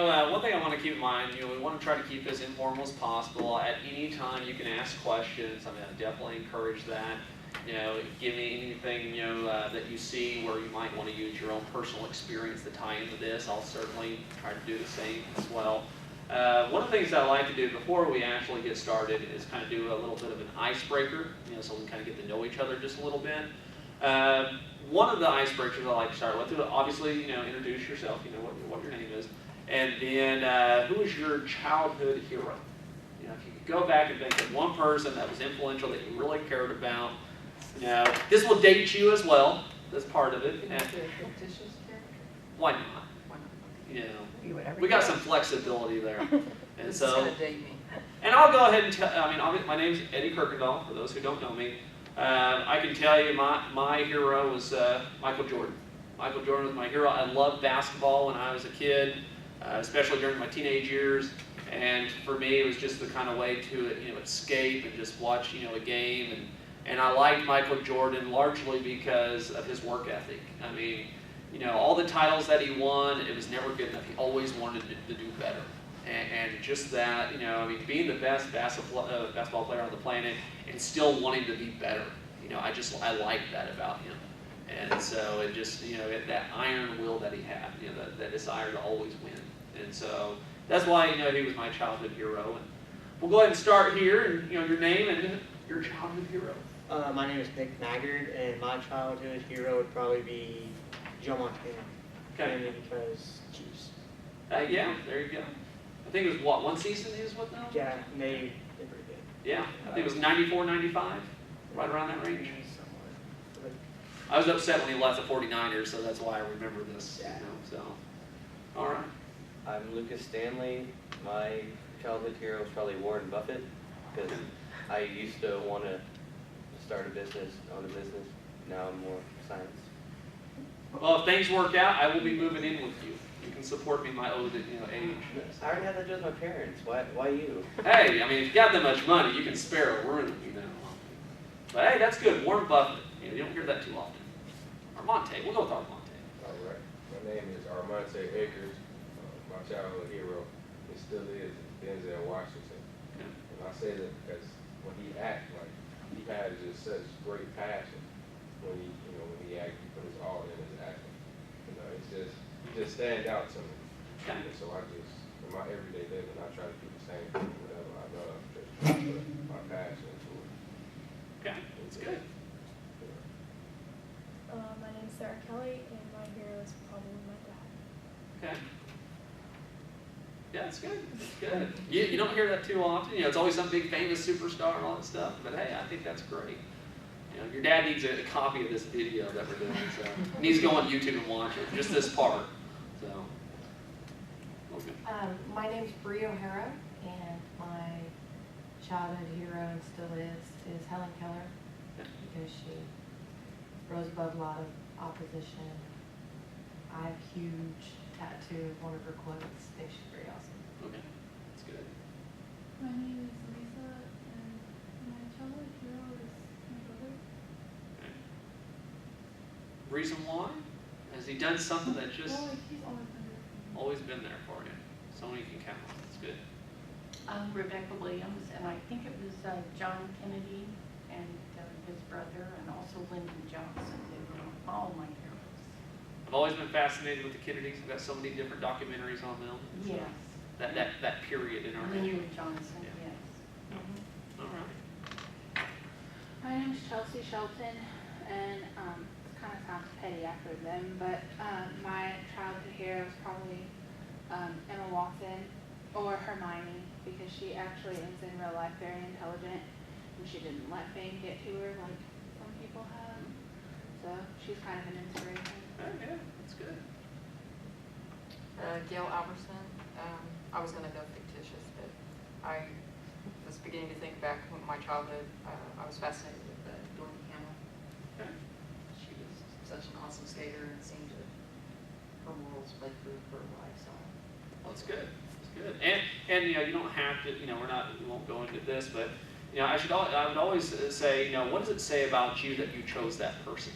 One thing I want to keep in mind, we want to try to keep this informal as possible. At any time, you can ask questions. I mean, I definitely encourage that. Give me anything, that you see where you might want to use your own personal experience to tie into this. I'll certainly try to do the same as well. One of the things that I like to do before we actually get started is kind of do a little bit of an icebreaker, so we can kind of get to know each other just a little bit. One of the icebreakers I like to start with, obviously, introduce yourself, what your name is, and then who is your childhood hero? If you could go back and think of one person that was influential that you really cared about. This will date you as well. That's part of it. And why not? We got some flexibility there, and so. And I'll go ahead and tell. My name's Eddie Kirkendall. For those who don't know me, I can tell you my hero was Michael Jordan. Michael Jordan was my hero. I loved basketball when I was a kid, especially during my teenage years. And for me, it was just the kind of way to escape and just watch a game. And I liked Michael Jordan largely because of his work ethic. All the titles that he won, it was never good enough. He always wanted to do better. And just that, being the best basketball player on the planet and still wanting to be better. I like that about him. And so it just, that iron will that he had, that desire to always win. And so that's why, he was my childhood hero. And we'll go ahead and start here, and, your name and your childhood hero. My name is Nick Maggard, and my childhood hero would probably be Joe Montana. Okay. Mainly because Chiefs. Yeah, there you go. I think it was, one season he was with them? Yeah, they pretty good. Yeah, I think it was 94, 95, right around that range. Somewhere. I was upset when he left the 49ers, so that's why I remember this. Yeah. All right. I'm Lucas Stanley. My childhood hero is probably Warren Buffett, because I used to want to start a business, own a business. Now I'm more science. Well, if things work out, I will be moving in with you. You can support me my old age. I already had that with my parents. Why you? Hey, if you got that much money, you can spare a room, But hey, that's good. Warren Buffett. You don't hear that too often. Armonte. We'll go with Armonte. All right. My name is Armonte Akers. My childhood hero, it still is Denzel Washington. Okay. And I say that because when he acted, he had just such great passion. When he acted, he put his all in his acting. It just stands out to me. Okay. And so in my everyday living, I try to do the same thing, whatever I love, just put my passion into it. Okay, that's good. My name's Sarah Kelly, and my hero is probably my dad. Okay. Yeah, that's good. That's good. You don't hear that too often. It's always some big famous superstar and all that stuff. But hey, I think that's great. Your dad needs a copy of this video that we're doing. So he needs to go on YouTube and watch it. Just this part. So. Okay. My name's Bree O'Hara, and my childhood hero and still is Helen Keller, because she rose above a lot of opposition. I have a huge tattoo of one of her quotes. I think she's very awesome. Okay, that's good. My name is Lisa, and my childhood hero is my brother. Okay. Reason why? Has he done something that just He's always been there for me. always been there for you? Someone you can count on. That's good. I'm Rebecca Williams, and I think it was John Kennedy and his brother, and also Lyndon Johnson. They were all my heroes. I've always been fascinated with the Kennedys. We've got so many different documentaries on them. Yes. That period in our Lyndon Johnson, Yeah. yes. Mm-hmm. All right. My name is Chelsea Shelton, and it kind of sounds petty after them, but my childhood hero is probably Emma Watson or Hermione, because she actually is in real life very intelligent, and she didn't let fame get to her like some people have. So she's kind of an inspiration. Oh, yeah, that's good. Gail Alberson. I was going to go fictitious, but I was beginning to think back to my childhood. I was fascinated with Dorothy Hamill. Okay. She was such an awesome skater, and it seemed that her morals played through her life. So. Well, that's good. That's good. And you don't have to. We won't go into this, but I would always say, what does it say about you that you chose that person?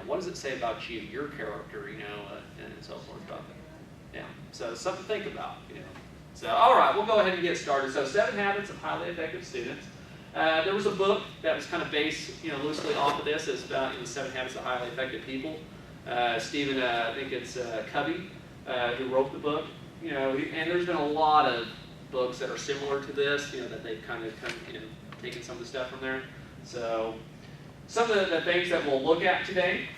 What does it say about you, your character, and so forth about that? Yeah, so something to think about, So, all right, we'll go ahead and get started. So, 7 Habits of Highly Effective Students. There was a book that was kind of based, loosely off of this. It's about 7 Habits of Highly Effective People. Stephen, I think it's Covey, who wrote the book. And there's been a lot of books that are similar to this, that they've kind of taken some of the stuff from there. So, some of the things that we'll look at today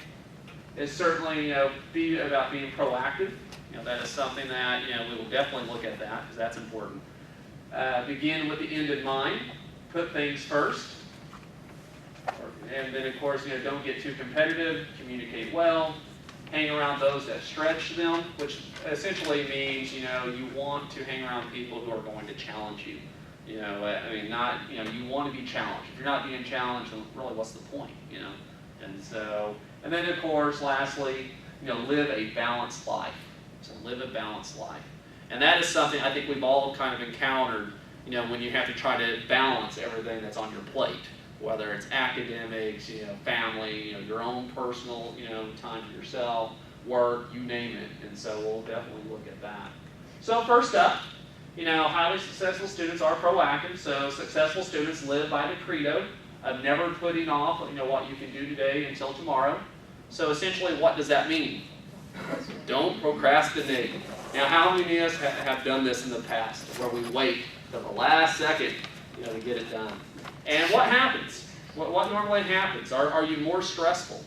is certainly, be about being proactive. That is something that, we will definitely look at that because that's important. Begin with the end in mind. Put things first. And then, of course, don't get too competitive. Communicate well. Hang around those that stretch them, which essentially means, you want to hang around people who are going to challenge you. You want to be challenged. If you're not being challenged, then really what's the point, And then, of course, lastly, live a balanced life. So live a balanced life. And that is something I think we've all kind of encountered, when you have to try to balance everything that's on your plate, whether it's academics, family, your own personal, time for yourself, work, you name it. And so we'll definitely look at that. So first up, highly successful students are proactive. So successful students live by the credo of never putting off, what you can do today until tomorrow. So essentially, what does that mean? Don't procrastinate. Now, how many of us have done this in the past, where we wait till the last second, to get it done? And what happens? What normally happens? Are you more stressful?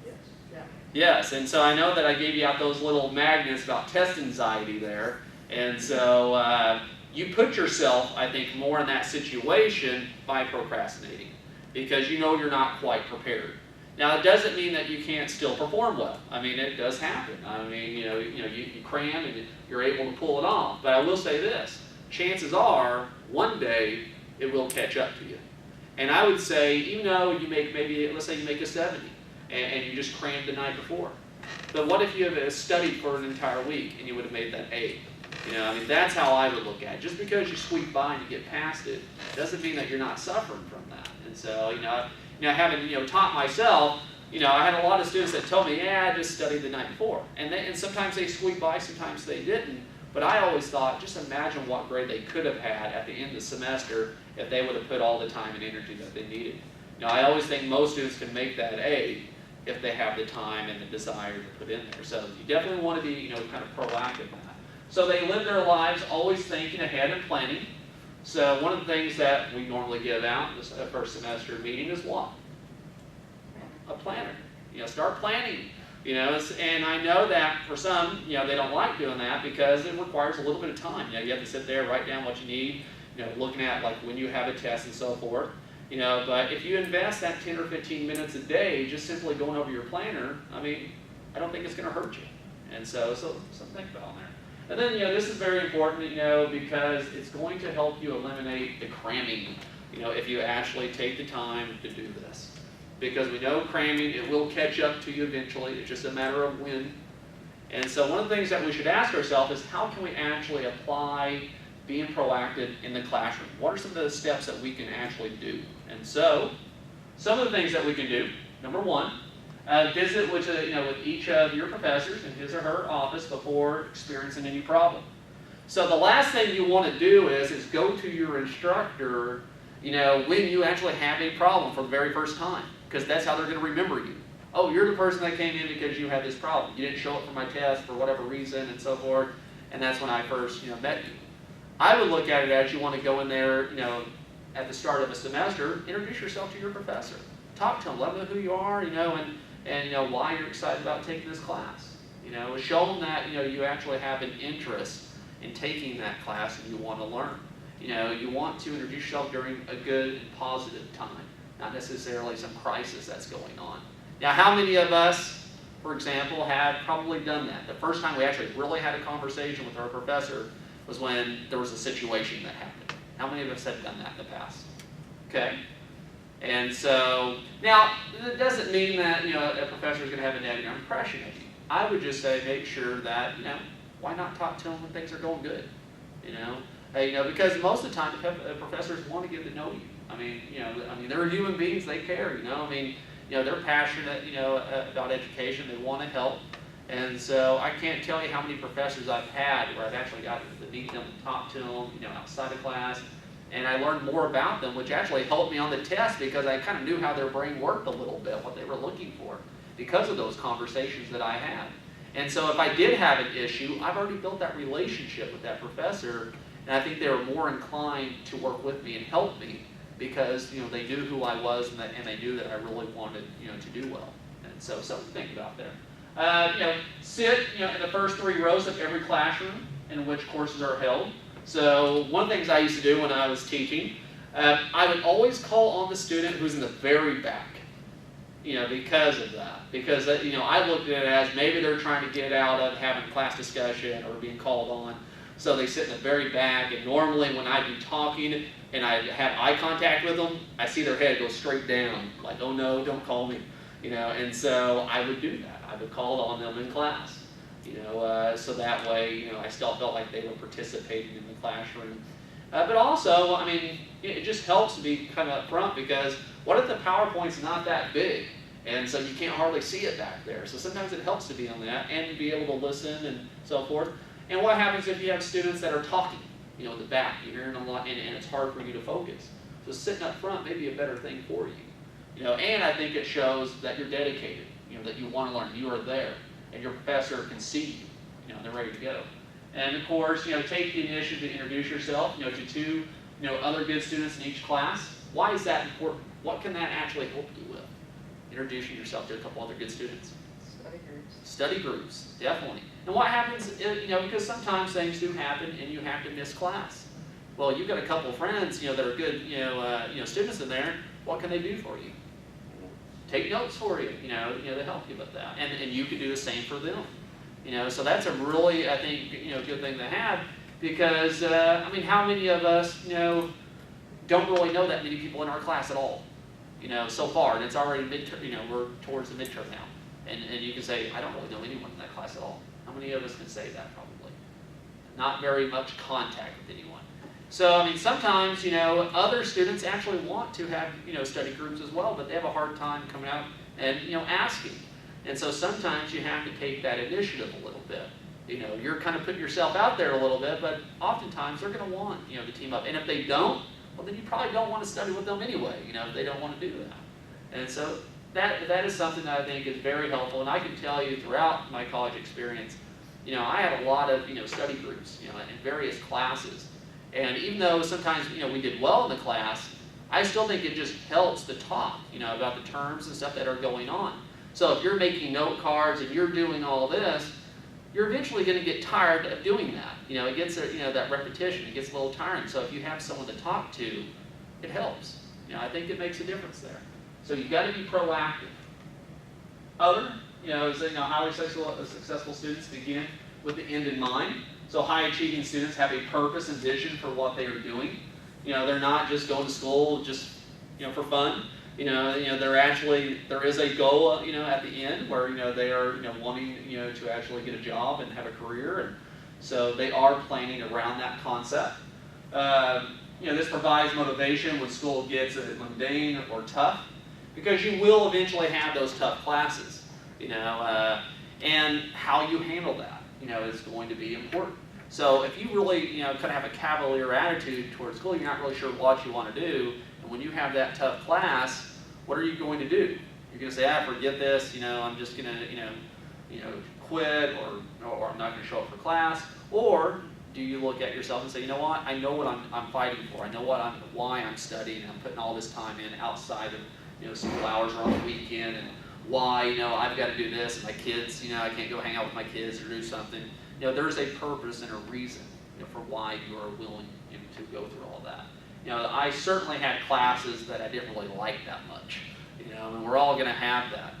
Yes. Yeah. Yes, and so I know that I gave you out those little magnets about test anxiety there. And so you put yourself, I think, more in that situation by procrastinating because you're not quite prepared. Now, it doesn't mean that you can't still perform well. I mean, it does happen. I mean, you cram and you're able to pull it off. But I will say this, chances are one day it will catch up to you. And I would say, even though you make let's say you make a 70 and you just crammed the night before. But what if you have studied for an entire week and you would have made that 8? That's how I would look at it. Just because you squeak by and you get past it doesn't mean that you're not suffering from that. And so, having taught myself, I had a lot of students that told me, I just studied the night before. And sometimes they squeaked by, sometimes they didn't. But I always thought, just imagine what grade they could have had at the end of the semester if they would have put all the time and energy that they needed. I always think most students can make that A if they have the time and the desire to put in there. So you definitely want to be, kind of proactive in that. So they live their lives always thinking ahead and planning. So one of the things that we normally give out in this first semester meeting is what? A planner. Start planning. And I know that for some, they don't like doing that because it requires a little bit of time. You have to sit there, write down what you need, looking at like when you have a test and so forth. But if you invest that 10 or 15 minutes a day just simply going over your planner, I don't think it's going to hurt you. And so something to think about there. And then, this is very important, because it's going to help you eliminate the cramming, if you actually take the time to do this. Because we know cramming, it will catch up to you eventually. It's just a matter of when. And so one of the things that we should ask ourselves is how can we actually apply being proactive in the classroom? What are some of the steps that we can actually do? And so some of the things that we can do, number one, visit with each of your professors in his or her office before experiencing any problem. So the last thing you want to do is go to your instructor, when you actually have a problem for the very first time, because that's how they're going to remember you. Oh, you're the person that came in because you had this problem. You didn't show up for my test for whatever reason and so forth, and that's when I first met you. I would look at it as you want to go in there, at the start of a semester, introduce yourself to your professor. Talk to them, let them know who you are, and why you're excited about taking this class. Show them that you actually have an interest in taking that class and you want to learn. You want to introduce yourself during a good and positive time, not necessarily some crisis that's going on. Now, how many of us, for example, have probably done that? The first time we actually really had a conversation with our professor was when there was a situation that happened. How many of us have done that in the past? Okay. And so, now, it doesn't mean that, a professor is going to have a negative impression of you. I would just say make sure that, why not talk to them when things are going good? Because most of the time, professors want to get to know you. They're human beings, they care, they're passionate, about education, they want to help. And so I can't tell you how many professors I've had where I've actually gotten to meet them, talk to them, outside of class, and I learned more about them, which actually helped me on the test because I kind of knew how their brain worked a little bit, what they were looking for, because of those conversations that I had. And so if I did have an issue, I've already built that relationship with that professor, and I think they were more inclined to work with me and help me because they knew who I was and they knew that I really wanted to do well. And so something to think about there. Sit in the first 3 rows of every classroom in which courses are held. So one of the things I used to do when I was teaching, I would always call on the student who's in the very back, because of that. Because I looked at it as maybe they're trying to get out of having class discussion or being called on. So they sit in the very back, and normally when I'd be talking and I have eye contact with them, I see their head go straight down, like, oh no, don't call me. And so I would do that. I would call on them in class, so that way, I still felt like they were participating in the classroom. But also, it just helps to be kind of upfront because what if the PowerPoint's not that big? And so you can't hardly see it back there. So sometimes it helps to be on that and be able to listen and so forth. And what happens if you have students that are talking, in the back, you're hearing a lot, and it's hard for you to focus. So sitting up front may be a better thing for you. And I think it shows that you're dedicated, that you want to learn, you are there, and your professor can see you, they're ready to go. And of course, take the initiative to introduce yourself, to 2, other good students in each class. Why is that important? What can that actually help you with? Introducing yourself to a couple other good students. Study groups. Study groups, definitely. And what happens, because sometimes things do happen and you have to miss class. Well, you've got a couple of friends, that are good, students in there. What can they do for you? Take notes for you, to help you with that. And you can do the same for them. So that's a really, I think, good thing to have because, how many of us, don't really know that many people in our class at all, so far. And it's already midterm, we're towards the midterm now. And you can say, I don't really know anyone in that class at all. How many of us can say that probably? Not very much contact with anyone. So, sometimes, other students actually want to have, study groups as well, but they have a hard time coming out and, asking. And so sometimes you have to take that initiative a little bit. You're kind of putting yourself out there a little bit, but oftentimes they're going to want, to team up. And if they don't, well, then you probably don't want to study with them anyway, if they don't want to do that. And so that is something that I think is very helpful. And I can tell you throughout my college experience, I had a lot of, study groups, in various classes. And even though sometimes, we did well in the class, I still think it just helps to talk, about the terms and stuff that are going on. So if you're making note cards and you're doing all this, you're eventually going to get tired of doing that. It gets, that repetition, it gets a little tiring. So if you have someone to talk to, it helps. I think it makes a difference there. So you've got to be proactive. Other, highly successful students begin with the end in mind. So high achieving students have a purpose and vision for what they are doing. They're not just going to school just, for fun. They're actually, there is a goal, at the end where, they are, wanting, to actually get a job and have a career. And so they are planning around that concept. This provides motivation when school gets mundane or tough because you will eventually have those tough classes, and how you handle that, is going to be important. So if you really, kind of have a cavalier attitude towards school, you're not really sure what you want to do, and when you have that tough class, what are you going to do? You're going to say, forget this, I'm just going to, quit, or I'm not going to show up for class, or do you look at yourself and say, what, I know what I'm fighting for, I know why I'm studying, and I'm putting all this time in outside of, school hours or on the weekend, and why, I've got to do this, and my kids, I can't go hang out with my kids or do something. There's a purpose and a reason, for why you are willing to go through all that. I certainly had classes that I didn't really like that much, and we're all going to have that.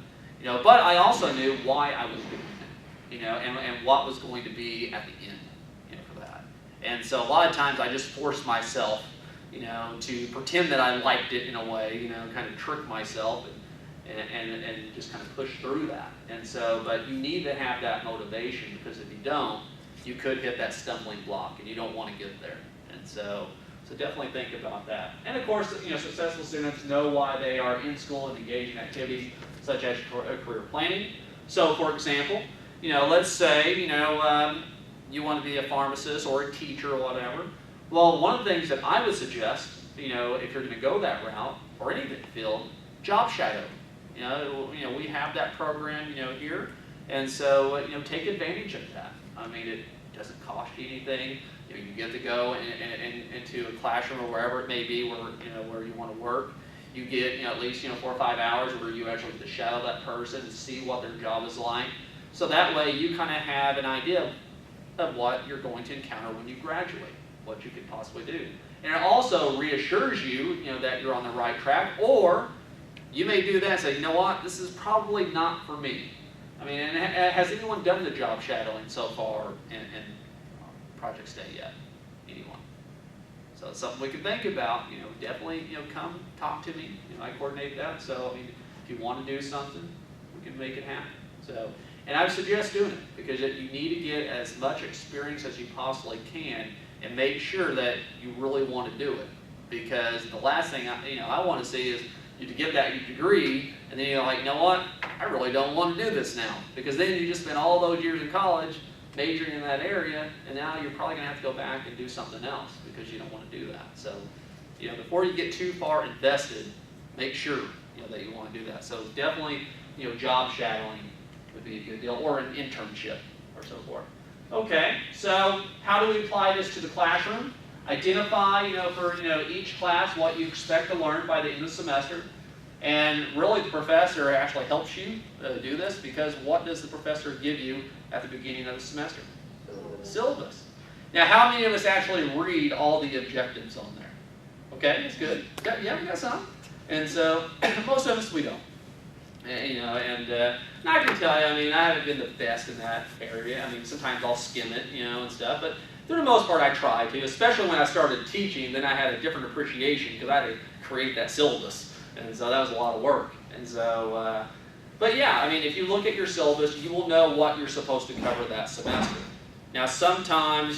But I also knew why I was doing it, and what was going to be at the end, for that. And so a lot of times I just forced myself, to pretend that I liked it in a way, kind of trick myself and just kind of push through that. And so, but you need to have that motivation because if you don't, you could hit that stumbling block and you don't want to get there. And so definitely think about that. And of course, successful students know why they are in school and engaged in activities such as career planning. So for example, let's say, you want to be a pharmacist or a teacher or whatever. Well, one of the things that I would suggest, if you're going to go that route or any field, job shadow. We have that program, here, and so take advantage of that. I mean, it doesn't cost you anything. You get to go into a classroom or wherever it may be where you want to work. You get at least 4 or 5 hours where you actually get to shadow that person and see what their job is like. So that way you kind of have an idea of what you're going to encounter when you graduate, what you could possibly do. And it also reassures you, that you're on the right track, or you may do that and say, you know what, this is probably not for me. I mean, and has anyone done the job shadowing so far in Project Stay yet? Anyone? So it's something we can think about. Definitely, come talk to me. I coordinate that. So I mean, if you want to do something, we can make it happen. So, and I would suggest doing it because you need to get as much experience as you possibly can, and make sure that you really want to do it. Because the last thing I want to see is you to get that degree, and then you're like, you know what? I really don't want to do this now, because then you just spent all those years in college majoring in that area, and now you're probably going to have to go back and do something else because you don't want to do that. So, before you get too far invested, make sure that you want to do that. So definitely, job shadowing would be a good deal, or an internship or so forth. Okay, so how do we apply this to the classroom? Identify, for each class what you expect to learn by the end of the semester. And really the professor actually helps you do this, because what does the professor give you at the beginning of the semester? Syllabus. Now, how many of us actually read all the objectives on there? Okay, that's good. Yeah, we got some. And so most of us, we don't. And I can tell you, I mean, I haven't been the best in that area. I mean, sometimes I'll skim it, and stuff, but for the most part, I try to, especially when I started teaching. Then I had a different appreciation because I had to create that syllabus, and so that was a lot of work. And so, but yeah, I mean, if you look at your syllabus, you will know what you're supposed to cover that semester. Now, sometimes,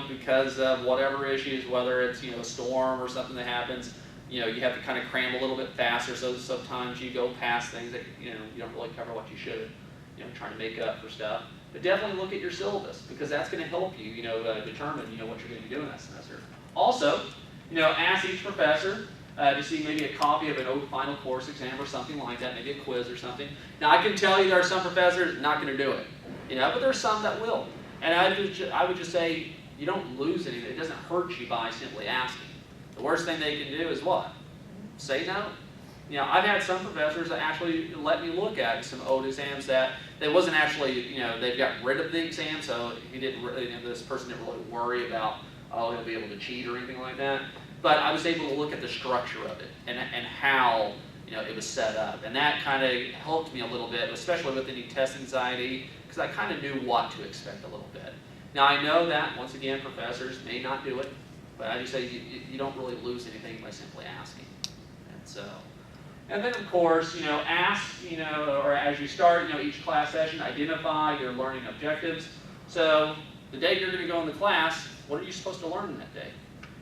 because of whatever issues, whether it's a storm or something that happens, you have to kind of cram a little bit faster. So sometimes you go past things that you don't really cover what you should, trying to make up for stuff. But definitely look at your syllabus, because that's going to help you, determine, what you're going to be doing that semester. Also, ask each professor to see maybe a copy of an old final course exam or something like that, maybe a quiz or something. Now, I can tell you there are some professors not going to do it, but there's some that will. And I would just say, you don't lose anything. It doesn't hurt you by simply asking. The worst thing they can do is what? Say no. I've had some professors that actually let me look at some old exams that they wasn't actually, they've got rid of the exam, so he didn't really, this person didn't really worry about, oh, he'll be able to cheat or anything like that. But I was able to look at the structure of it and how, it was set up. And that kind of helped me a little bit, especially with any test anxiety, because I kind of knew what to expect a little bit. Now, I know that, once again, professors may not do it, but I just say you don't really lose anything by simply asking. And so, and then of course, ask, or as you start, each class session, identify your learning objectives. So the day you're going to go in the class, what are you supposed to learn in that day?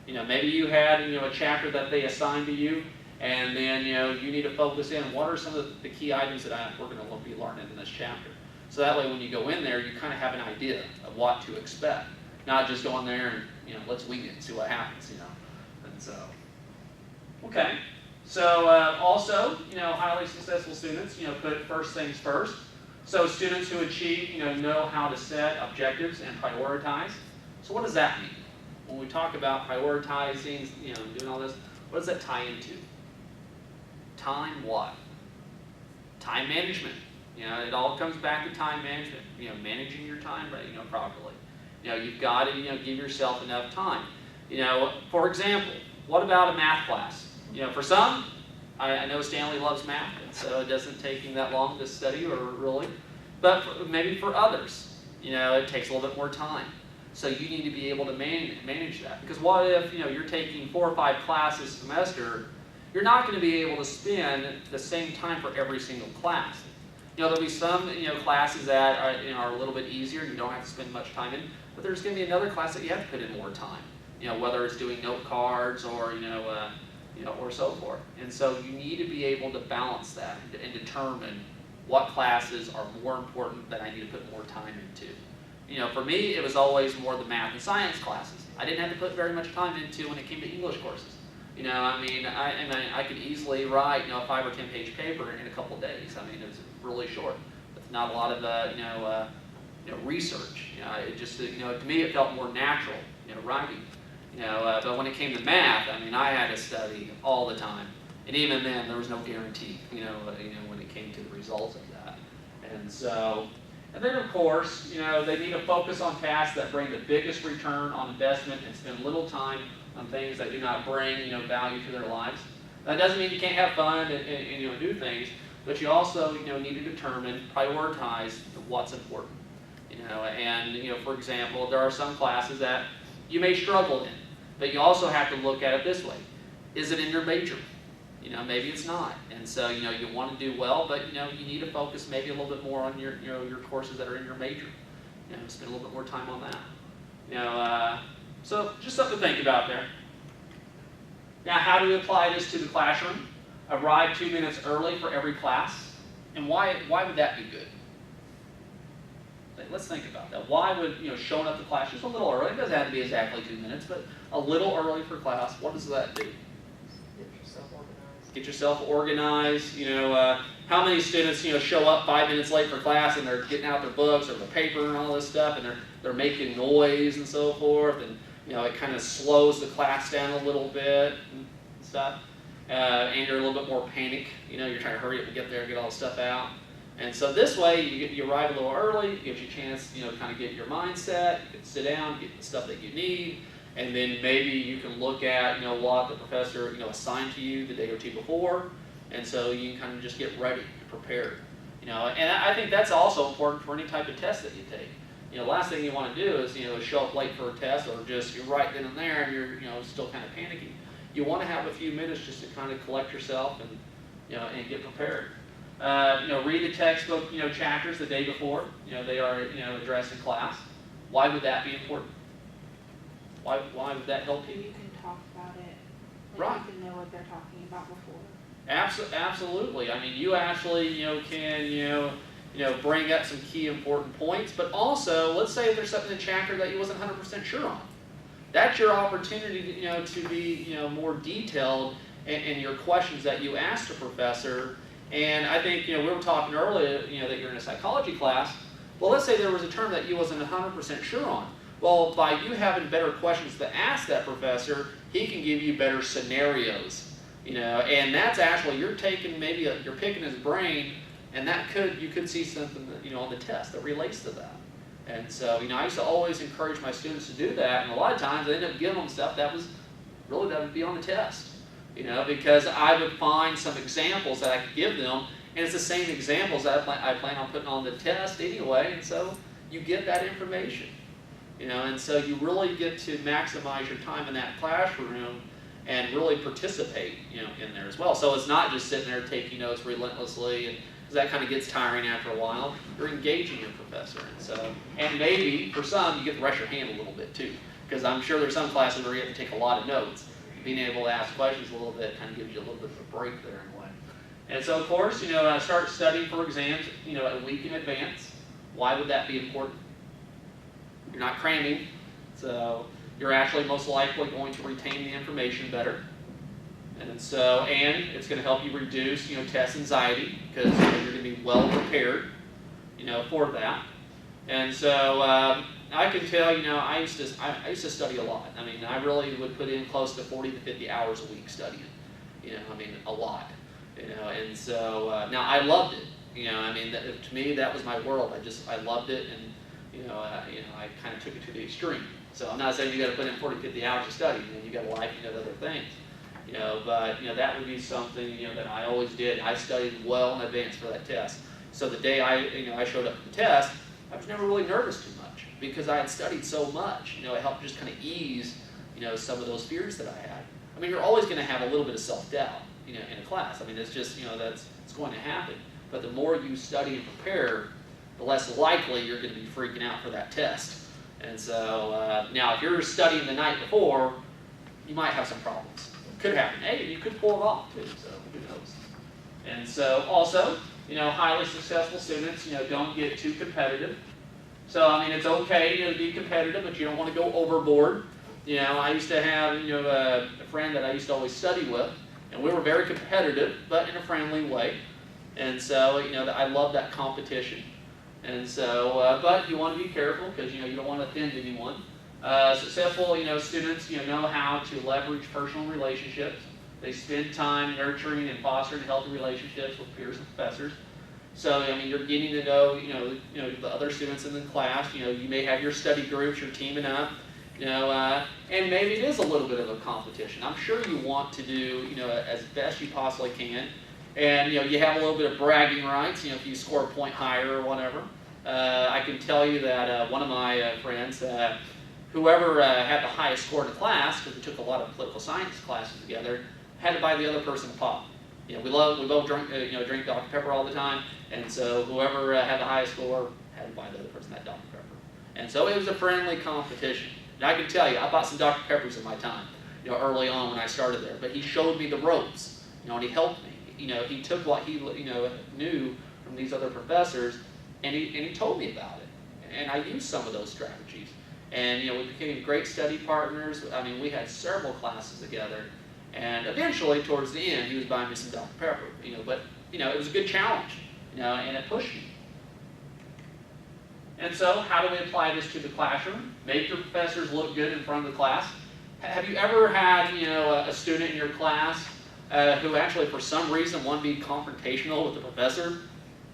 Maybe you had, a chapter that they assigned to you, and then, you need to focus in, what are some of the key items that we're going to be learning in this chapter? So that way when you go in there, you kind of have an idea of what to expect. Not just go in there and, let's wing it and see what happens, And so, okay. So also, highly successful students, put first things first. So students who achieve, know how to set objectives and prioritize. So what does that mean? When we talk about prioritizing, doing all this, what does that tie into? Time what? Time management. It all comes back to time management. Managing your time, properly. You've got to, give yourself enough time. For example, what about a math class? For some, I know Stanley loves math, and so it doesn't take him that long to study, or really. But maybe for others, it takes a little bit more time. So you need to be able to manage that. Because what if, you're taking 4 or 5 classes a semester, you're not going to be able to spend the same time for every single class. There'll be some, classes that are a little bit easier, you don't have to spend much time in, but there's going to be another class that you have to put in more time. Whether it's doing note cards or, or so forth. And so you need to be able to balance that and determine, what classes are more important that I need to put more time into. You know, for me, it was always more the math and science classes. I didn't have to put very much time into when it came to English courses. You know, I mean, I could easily write, you know, a 5 or 10 page paper in a couple of days. I mean, it was really short. It's not a lot of, research. You know, it just, you know, to me, it felt more natural, you know, writing. You know, but when it came to math, I mean, I had to study all the time. And even then, there was no guarantee, when it came to the results of that. And so, and then of course, you know, they need to focus on tasks that bring the biggest return on investment and spend little time on things that do not bring, you know, value to their lives. That doesn't mean you can't have fun and you know, do things, but you also, you know, need to determine, prioritize what's important. You know, and, you know, for example, there are some classes that you may struggle in, but you also have to look at it this way. Is it in your major? You know, maybe it's not. And so, you know, you want to do well, but, you know, you need to focus maybe a little bit more on your, you know, your courses that are in your major. You know, spend a little bit more time on that. You know, so just something to think about there. Now, how do we apply this to the classroom? Arrive 2 minutes early for every class. And why would that be good? Let's think about that. Why would, you know, showing up to class just a little early, it doesn't have to be exactly 2 minutes, but a little early for class, what does that do? Get yourself organized. Get yourself organized. You know, how many students, you know, show up 5 minutes late for class and they're getting out their books or their paper and all this stuff, and they're making noise and so forth, and, you know, it kind of slows the class down a little bit and stuff. And you're a little bit more panic. You know, you're trying to hurry up and get there and get all the stuff out. And so this way, you arrive a little early, it gives you a chance, you know, to kind of get your mindset, you can sit down, get the stuff that you need, and then maybe you can look at, you know, what the professor, you know, assigned to you the day or two before, and so you can kind of just get ready and prepared. You know, and I think that's also important for any type of test that you take. You know, the last thing you want to do is, you know, show up late for a test or just you're right then and there and you're, you know, still kind of panicking. You want to have a few minutes just to kind of collect yourself and, you know, and get prepared. You know, read the textbook, you know, chapters the day before. You know, they are, you know, addressed in class. Why would that be important? Why would that help you? You can talk about it. Right. You can know what they're talking about before. Absolutely. I mean, you actually, you know, can, you know, bring up some key important points, but also, let's say if there's something in the chapter that you wasn't 100% sure on. That's your opportunity, you know, to be, you know, more detailed in your questions that you ask the professor. And I think, you know, we were talking earlier, you know, that you're in a psychology class. Well, let's say there was a term that you wasn't 100% sure on. Well, by you having better questions to ask that professor, he can give you better scenarios, you know, and that's actually, you're taking maybe, you're picking his brain, and you could see something that, you know, on the test that relates to that. And so, you know, I used to always encourage my students to do that, and a lot of times I ended up giving them stuff that would be on the test. You know, because I would find some examples that I could give them, and it's the same examples that I plan on putting on the test anyway, and so you get that information. You know, and so you really get to maximize your time in that classroom and really participate, you know, in there as well. So it's not just sitting there taking notes relentlessly, and because that kind of gets tiring after a while. You're engaging your professor, and so, and maybe for some you get to rush your hand a little bit too, because I'm sure there's some classes where you have to take a lot of notes. Being able to ask questions a little bit kind of gives you a little bit of a break there in a way. And so, of course, you know, start studying for exams, you know, a week in advance. Why would that be important? You're not cramming, so you're actually most likely going to retain the information better. And so, and it's going to help you reduce, you know, test anxiety because you know, you're going to be well prepared, you know, for that. And so, I can tell, you know, I used to study a lot. I mean, I really would put in close to 40 to 50 hours a week studying. You know, I mean, a lot. You know, and so now I loved it. You know, I mean, to me that was my world. I loved it, and you know, I kind of took it to the extreme. So I'm not saying you got to put in 40, 50 hours of study, and you got a life, you know, other things. You know, but you know that would be something, you know, that I always did. I studied well in advance for that test. So the day I showed up for the test, I was never really nervous too much because I had studied so much. You know, it helped just kind of ease, you know, some of those fears that I had. I mean, you're always going to have a little bit of self-doubt, you know, in a class. I mean, it's just, you know, it's going to happen. But the more you study and prepare, the less likely you're going to be freaking out for that test. And so now, if you're studying the night before, you might have some problems. Could happen. Hey, you could pull it off too. So who knows? And so also, highly successful students, don't get too competitive. So, I mean, it's okay, to be competitive, but you don't want to go overboard. I used to have, a friend that I used to always study with, and we were very competitive, but in a friendly way. And so, I love that competition. And so, but you want to be careful because, you don't want to offend anyone. Successful, students, know how to leverage personal relationships. They spend time nurturing and fostering healthy relationships with peers and professors. So, I mean, you're getting to know, the other students in the class. You may have your study groups, you're teaming up, and maybe it is a little bit of a competition. I'm sure you want to do, as best you possibly can. And, you have a little bit of bragging rights, if you score a point higher or whatever. I can tell you that one of my friends, whoever had the highest score in the class, because we took a lot of political science classes together, had to buy the other person pop. We both drink, drink Dr. Pepper all the time, and so whoever had the highest score had to buy the other person that Dr. Pepper. And so it was a friendly competition. And I can tell you, I bought some Dr. Peppers in my time, early on when I started there. But he showed me the ropes, and he helped me. He took what he, knew from these other professors, and he told me about it. And I used some of those strategies. And, we became great study partners. I mean, we had several classes together. And eventually, towards the end, he was buying me some Dr. Pepper, but, it was a good challenge, and it pushed me. And so, how do we apply this to the classroom? Make your professors look good in front of the class. Have you ever had, a student in your class who actually, for some reason, wanted to be confrontational with the professor?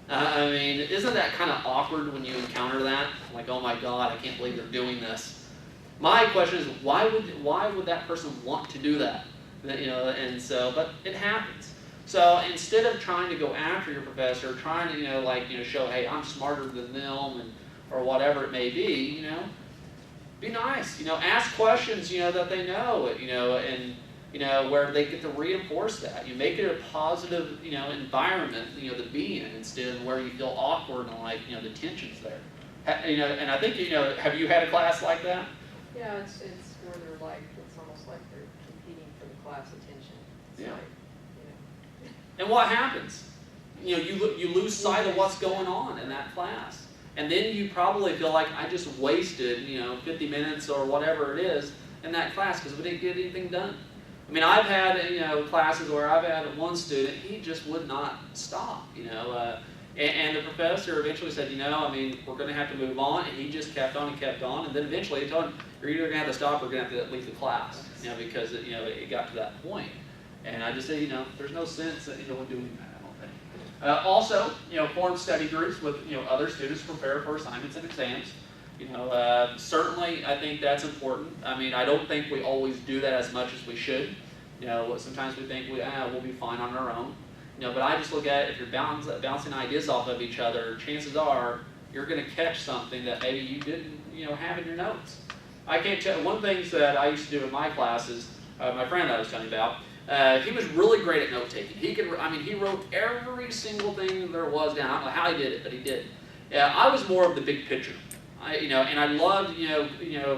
I mean, isn't that kind of awkward when you encounter that? Like, oh my God, I can't believe they're doing this. My question is, why would that person want to do that? And so, but it happens. So instead of trying to go after your professor, trying to, show, hey, I'm smarter than them, or whatever it may be, be nice. Ask questions, that they know, and where they get to reinforce that. You make it a positive, environment, to be in, instead of where you feel awkward and the tension's there. And I think, have you had a class like that? Yeah, it's where they're it's almost like they're competing for the class attention. It's Yeah. like, And what happens? You lose sight of what's going on in that class. And then you probably feel like I just wasted, 50 minutes or whatever it is in that class because we didn't get anything done. I mean, I've had, classes where I've had one student, he just would not stop, and the professor eventually said, I mean, we're going to have to move on, and he just kept on and kept on, and then eventually he told him, you're either going to have to stop or you're going to have to leave the class, because, it got to that point. And I just said, there's no sense in doing that, I don't think. Also, form study groups with, other students to prepare for assignments and exams. Certainly, I think that's important. I mean, I don't think we always do that as much as we should. Sometimes we think we'll be fine on our own. But I just look at it, if you're bouncing ideas off of each other, chances are you're going to catch something that maybe you didn't, have in your notes. I can't tell. One thing that I used to do in my classes, my friend I was telling you about, he was really great at note taking. He wrote every single thing there was down. I don't know how he did it, but he did. I was more of the big picture. And I loved,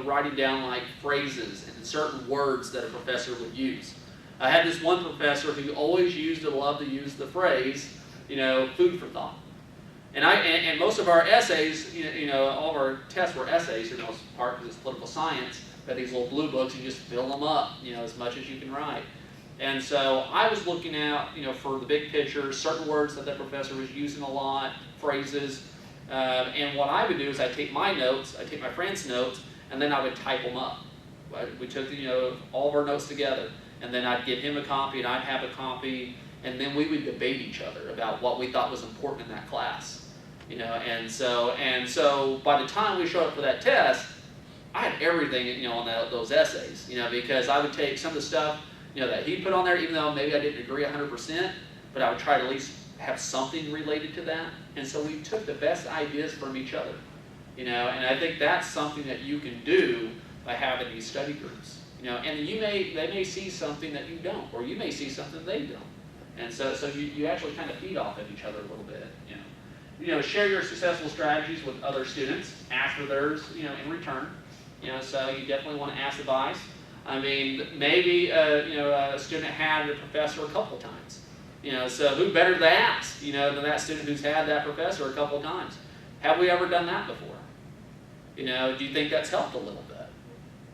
writing down phrases and certain words that a professor would use. I had this one professor who always loved to use the phrase, food for thought. And most of our essays, all of our tests were essays for the most part because it's political science. Got these little blue books, you just fill them up, as much as you can write. And so I was looking out, for the big picture, certain words that professor was using a lot, phrases. And what I would do is I'd take my notes, I'd take my friend's notes, and then I would type them up. We took all of our notes together, and then I'd give him a copy, and I'd have a copy, and then we would debate each other about what we thought was important in that class. And so by the time we showed up for that test, I had everything on those essays, because I would take some of the stuff that he put on there, even though maybe I didn't agree 100%, but I would try to at least have something related to that. And so we took the best ideas from each other, and I think that's something that you can do by having these study groups, and they may see something that you don't, or you may see something they don't, and so you actually kind of feed off of each other a little bit, share your successful strategies with other students, ask for theirs, in return, so you definitely want to ask advice. I mean, maybe a student had a professor a couple times. You know, so who better to ask, you know, than that student who's had that professor a couple of times? Have we ever done that before? You know, do you think that's helped a little bit?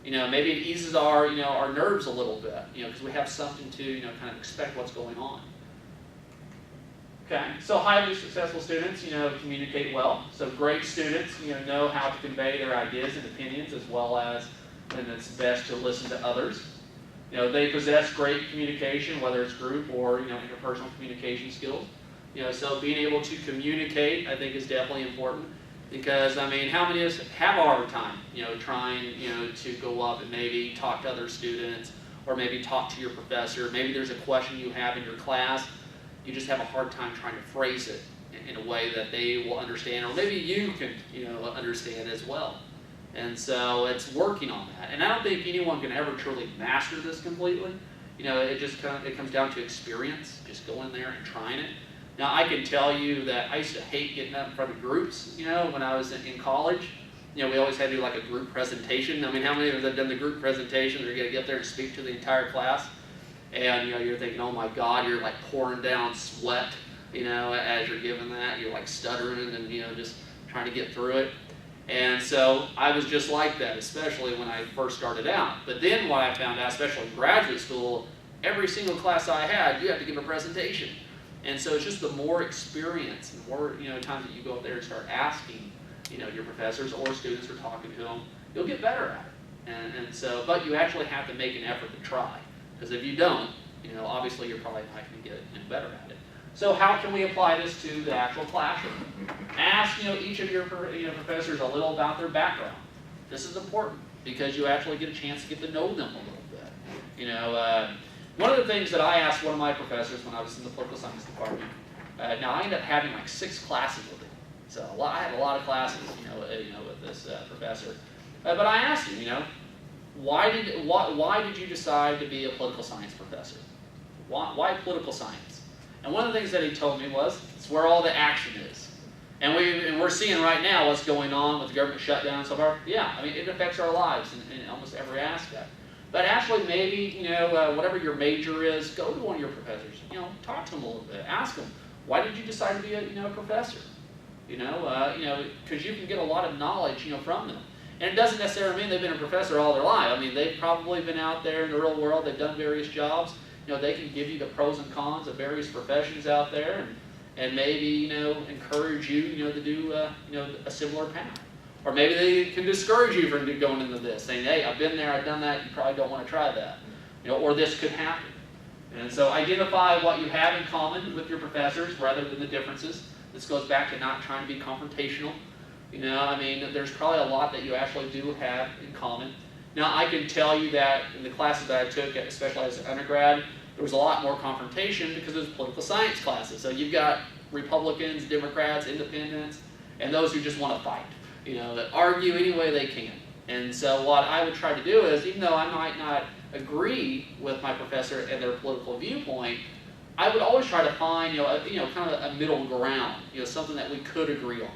You know, maybe it eases our, you know, our nerves a little bit, you know, because we have something to, you know, kind of expect what's going on. Okay, so highly successful students, you know, communicate well. So great students, you know how to convey their ideas and opinions as well as, and it's best to listen to others. You know, they possess great communication, whether it's group or, you know, interpersonal communication skills. You know, so being able to communicate, I think, is definitely important. Because, I mean, how many of us have a hard time, you know, trying, you know, to go up and maybe talk to other students or maybe talk to your professor. Maybe there's a question you have in your class. You just have a hard time trying to phrase it in a way that they will understand, or maybe you can, you know, understand as well. And so it's working on that. And I don't think anyone can ever truly master this completely. You know, it comes down to experience, just going there and trying it. Now, I can tell you that I used to hate getting up in front of groups, you know, when I was in college. You know, we always had to do like a group presentation. I mean, how many of us have done the group presentation? They're going to get up there and speak to the entire class. And, you know, you're thinking, oh my God, you're like pouring down sweat, you know, as you're giving that. You're like stuttering and, you know, just trying to get through it. And so I was just like that, especially when I first started out. But then what I found out, especially in graduate school, every single class I had, you have to give a presentation. And so it's just the more experience, the more, you know, times that you go up there and start asking, you know, your professors or students or talking to them, you'll get better at it. And so, but you actually have to make an effort to try. Because if you don't, you know, obviously you're probably not going to get better at it. So how can we apply this to the actual classroom? Ask, you know, each of your professors a little about their background. This is important because you actually get a chance to get to know them a little bit. You know, one of the things that I asked one of my professors when I was in the political science department, now I ended up having like 6 classes with him. So I had a lot of classes, you know, with this professor. But I asked him, you know, why did you decide to be a political science professor? Why political science? And one of the things that he told me was, it's where all the action is. And we're seeing right now what's going on with the government shutdown and so far. Yeah, I mean, it affects our lives in almost every aspect. But actually, maybe, you know, whatever your major is, go to one of your professors. You know, talk to them a little bit. Ask them, why did you decide to be a, you know, a professor? You know, because you can get a lot of knowledge, you know, from them. And it doesn't necessarily mean they've been a professor all their life. I mean, they've probably been out there in the real world. They've done various jobs. You know, they can give you the pros and cons of various professions out there, and maybe, you know, encourage you, you know, to do, you know, a similar path. Or maybe they can discourage you from going into this, saying, hey, I've been there, I've done that, you probably don't want to try that. You know, or this could happen. And so identify what you have in common with your professors rather than the differences. This goes back to not trying to be confrontational. You know, I mean, there's probably a lot that you actually do have in common. Now, I can tell you that in the classes that I took, especially as an undergrad, there was a lot more confrontation because it was political science classes. So you've got Republicans, Democrats, Independents, and those who just want to fight, you know, that argue any way they can. And so what I would try to do is, even though I might not agree with my professor and their political viewpoint, I would always try to find, you know, kind of a middle ground, you know, something that we could agree on.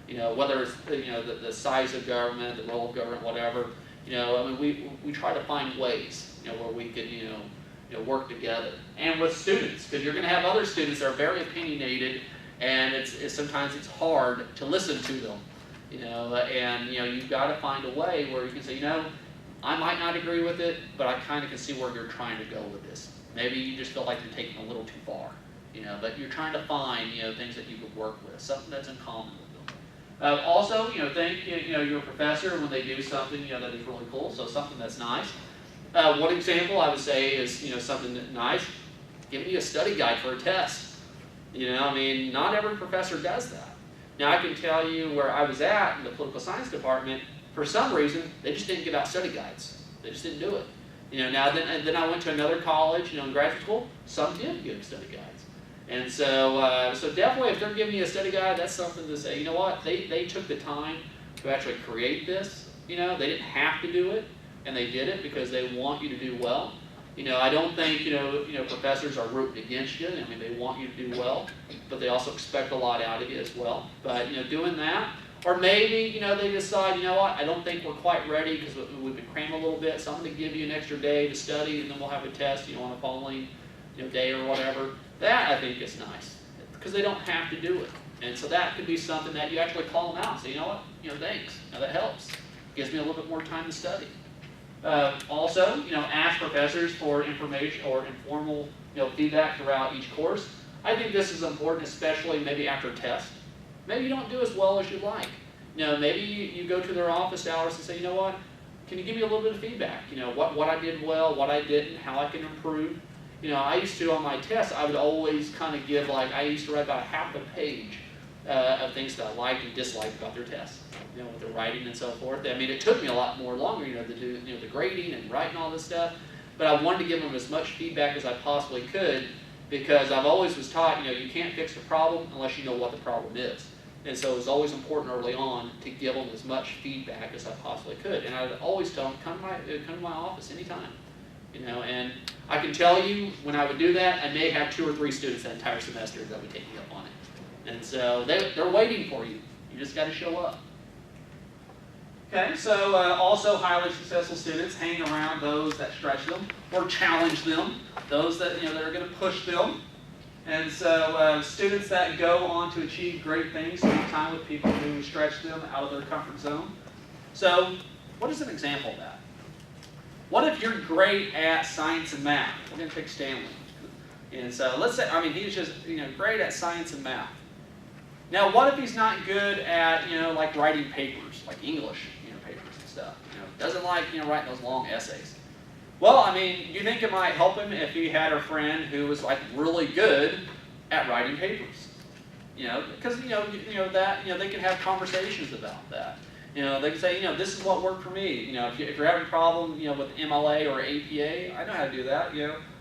You know, whether it's, you know, the size of government, the role of government, whatever. You know, I mean, we try to find ways, you know, where we could, you know, work together. And with students, because you're going to have other students that are very opinionated, and sometimes it's hard to listen to them. You know, and, you know, you've got to find a way where you can say, you know, I might not agree with it, but I kind of can see where you're trying to go with this. Maybe you just feel like you're taking it a little too far, you know, but you're trying to find, you know, things that you could work with, something that's in common with them. Also, you know, thank, you know, your professor when they do something, you know, that is really cool, so something that's nice. One example I would say is, you know, something that's nice, give me a study guide for a test. You know, I mean, not every professor does that. Now, I can tell you where I was at in the political science department, for some reason, they just didn't give out study guides. They just didn't do it. You know, now then I went to another college, you know, in graduate school, some did give study guides. And so, so definitely if they're giving you a study guide, that's something to say, you know what, they took the time to actually create this. You know, they didn't have to do it, and they did it because they want you to do well. You know, I don't think, you know, professors are rooting against you. I mean, they want you to do well, but they also expect a lot out of you as well. But, you know, doing that, or maybe, you know, they decide, you know what, I don't think we're quite ready because we've been crammed a little bit, so I'm going to give you an extra day to study, and then we'll have a test, you know, on the following, you know, day or whatever. That I think is nice, because they don't have to do it. And so that could be something that you actually call them out and say, you know what, thanks, that helps. Gives me a little bit more time to study. Also, ask professors for information or informal, feedback throughout each course. I think this is important, especially maybe after a test. Maybe you don't do as well as you'd like. Maybe you go to their office hours and say, you know what, can you give me a little bit of feedback? What I did well, what I didn't, how I can improve. I used to, on my tests, I would always kind of give, I used to write about half a page of things that I liked and disliked about their tests, with the writing and so forth. I mean, it took me a lot more longer, to do, the grading and writing all this stuff, but I wanted to give them as much feedback as I possibly could, because I've always was taught, you can't fix the problem unless you know what the problem is. And so it was always important early on to give them as much feedback as I possibly could. And I would always tell them, come to my office anytime. And I can tell you, when I would do that, I may have 2 or 3 students that entire semester that would take me up on it. And so they're waiting for you. You just got to show up. Okay, so also highly successful students hang around those that stretch them or challenge them, those that that are going to push them. And so students that go on to achieve great things spend time with people who stretch them out of their comfort zone. So what is an example of that? What if you're great at science and math? We're going to take Stanley. And so let's say, he's just great at science and math. Now what if he's not good at like writing papers, like English papers and stuff? Doesn't like writing those long essays. Well, do you think it might help him if he had a friend who was really good at writing papers? Because they can have conversations about that. They can say, this is what worked for me. If you're having a problem, with MLA or APA, I know how to do that.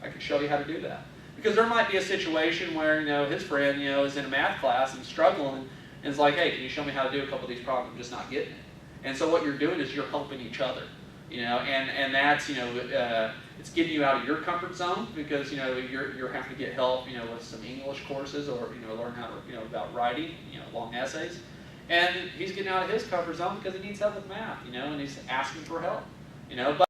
I can show you how to do that. Because there might be a situation where his friend is in a math class and struggling, and it's like, hey, can you show me how to do a couple of these problems? I'm just not getting it. And so what you're doing is you're helping each other. And that's it's getting you out of your comfort zone, because you're having to get help with some English courses, or learn how to about writing long essays, and he's getting out of his comfort zone because he needs help with math, and he's asking for help, but